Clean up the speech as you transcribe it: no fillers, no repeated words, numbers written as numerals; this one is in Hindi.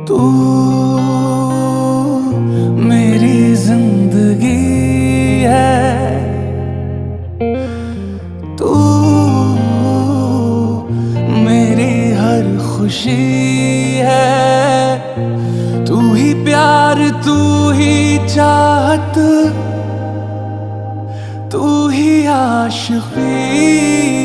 तू मेरी जिंदगी है, तू मेरी हर खुशी है। तू ही प्यार, तू ही चाहत, तू ही आशिकी।